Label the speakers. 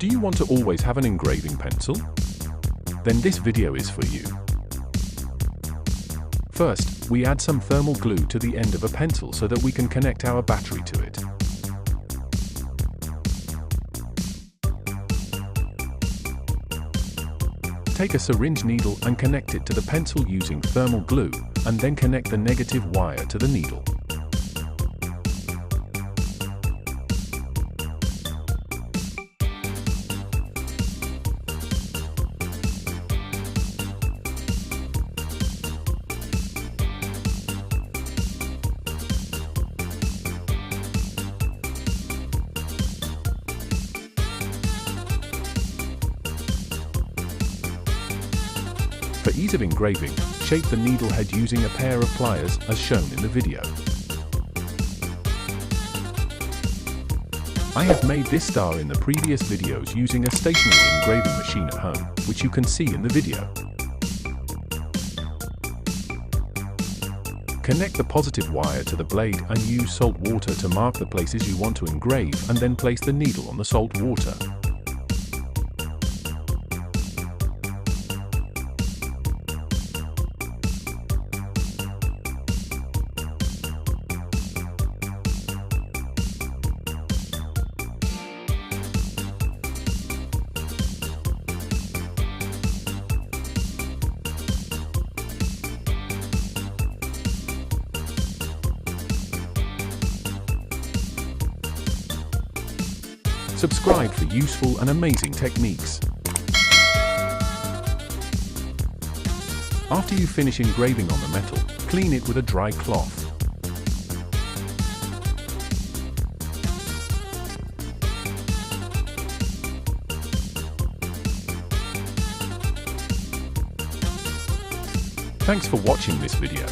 Speaker 1: Do you want to always have an engraving pencil? Then this video is for you. First, we add some thermal glue to the end of a pencil so that we can connect our battery to it. Take a syringe needle and connect it to the pencil using thermal glue, and then connect the negative wire to the needle. For ease of engraving, shape the needle head using a pair of pliers as shown in the video. I have made this star in the previous videos using a stationary engraving machine at home, which you can see in the video. Connect the positive wire to the blade and use salt water to mark the places you want to engrave, and then place the needle on the salt water. Subscribe for useful and amazing techniques. After you finish engraving on the metal, clean it with a dry cloth. Thanks for watching this video.